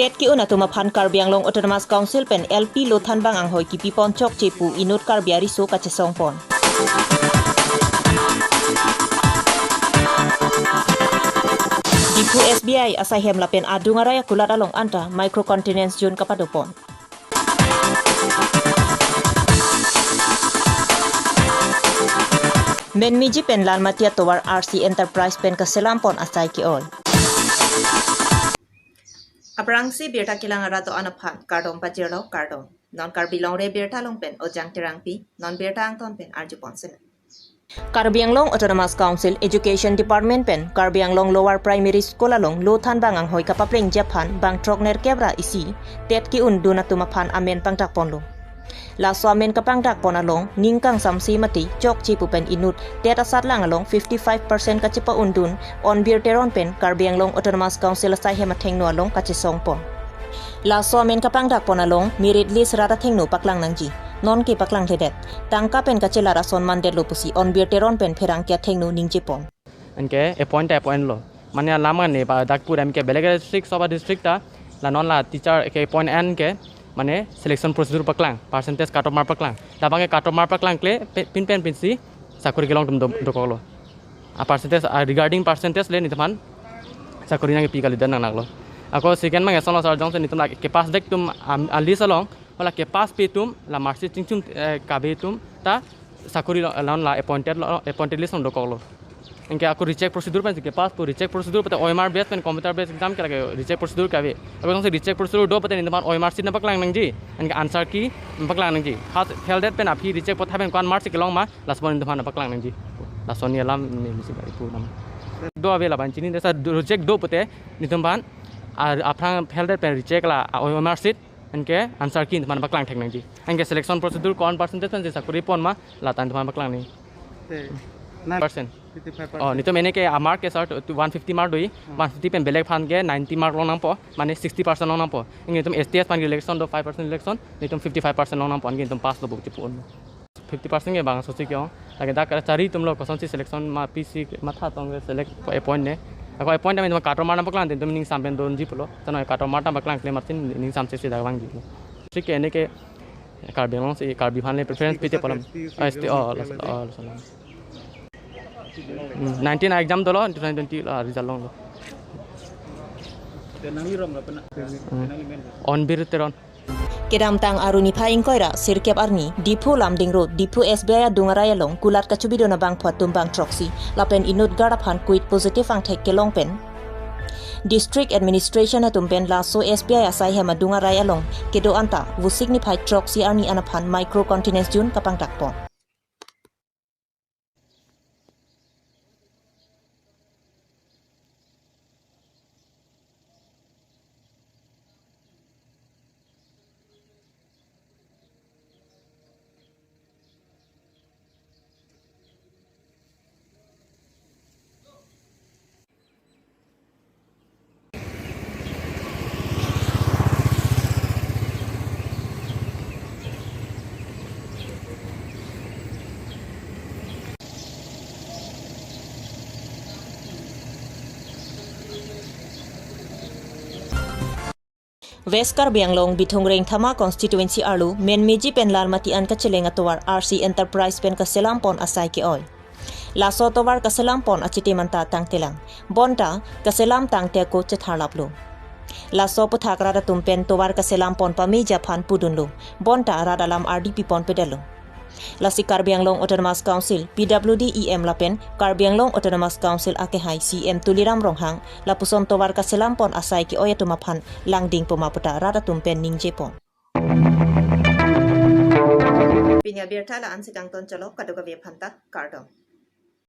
Tet ki una tuma phan Karbi Anglong Autonomous Council pen LP lo thangbang anghoi ki pipon kechokche pu inut Karbi ari so ka chesong pon. Dipu SBI asahem lapen adungaraya kulat along anta microcontinence zone kapadopon. Men miji pen lan matia towar RC Enterprise pen kaselampon asai ki ol. Abrangsi Abirta kilang arato anaphan kardom pajirlo kardom non Karbi Longri Abirta long pen ojang terangpi non Abirta angton pen arju ponsen. Karbi Anglong Autonomous Council Education Department pen Karbi Anglong Lower Primary School along lo thangbang anghoi kapapring Japan bang trokner kebra isi tet ki un duna tumaphan amen pangtak ponlo. La swamen kapangdak pon along ningkang samsi mati chok chipu pen inut tet asat lang along 55% kachipa undun on beer teron pen Karbi Anglong Autonomous Council asai hema thengno along kachisong pon. La swamen kapangdak pon along merit list rata thengno paklang nangji non ke paklang thedet tangka pen kachela rason mandet lopusi on beer teron pen pherang kya thengno ningje pon. Anke appoint lo mane lama ne ba dakpur amke belega district soba district ta la non la teacher ke appoint an ke mane selection procedure paklang percentage cut off mark paklang tabange cut off mark paklang kle pin si sakuri kelong tum dokolo a percentage regarding percentage le nitman sakuri nang pi kali dan nanglo ako second mang eson sar jong se nitum la ke pass dek tum ali salong wala ke pass pe tum la marksi chingchum kabe tum ta sakuri lon la appointed list dokolo इनके आपको recheck procedure पे के पास पूरी recheck procedure पता OMR base पे computer base exam के लगे recheck procedure का भी अब उनसे रिचेक प्रोसीड्यूर दो पता नहीं तुम्हारा ओएमआर सीट न पकलांग नंग जी इनके आंसर की पकलांग नंग जी हाथ फेल डेट पे ना फिर रिचेक पता है कौन मार्क्स के लॉन्ग मार लास्ट वन तुम्हारा पकलांग नंग जी लास्ट वन ये लाम मिसी बारी पूरा दो अवेला बन चिनी जैसा रिचेक दो पते नहीं तुम्हारा आपका फेल डेट पे रिचेक ला ओएमआर सीट इनके आंसर की तुम्हारा पकलांग ठेक नंग जी इनके सिलेक्शन प्रोसीड्यूर कौन परसेंटेज से जैसा कोई पॉन मा लाता तुम्हारा पकलांग नहीं 9% Oh, nito mene ke mark ke sir 150 mark doi 150 pen belek phan ke 90 mark long nampo mane 60% long nampo ingi tum STS pan election do 5% election nitum 55% long nampo ingi tum pass do bukti pon 50% ke bang sochi kyo lage da kara chari tum lo koson si selection ma PC matha tong select appoint ne ako appoint me tum kato mar na paklan tum ning sampen don ji polo tano kato mar ta paklan claim martin ning samse se da bang ji sik ene ke Karbi long se Karbi phan le preference pite polam ST salam 19 exam dolo 2020 result long on bir teron Kedam tang aruni phaing koira sirkep arni dipu lamding road dipu SBI dungaraya long kulat kachubido na bang phatum bang troxy lapen inut gara phan quit positive ang thek kelong pen district administration atumpen la so SBI asai hema dungaraya long kedo anta vu signify troxy arni anaphan microcontinence jun kapang takpon West Karbi Anglong Bithongreng Thama constituency arlu men meji pen lal mati an kachelenga towar RC Enterprise pen kaselampon asai ki oi laso towar kaselampon achite manta tangtelang bonta kaselam tangte ko chatharlaplo laso puthakra da tumpen towar kaselampon pami Japan pudunlo bonta radalam RDP pon pedalo lasi Karbi Anglong Autonomous Council PWD-EM lapen Karbi Anglong Autonomous Council akehai CM Tuliram Ronghang lapuson towar kaselampon asai ki oya tumaphan langding pumaputa rada tumpen ningje pon Pinya Abirta la ansikang ton chalok kaduga phanta kardom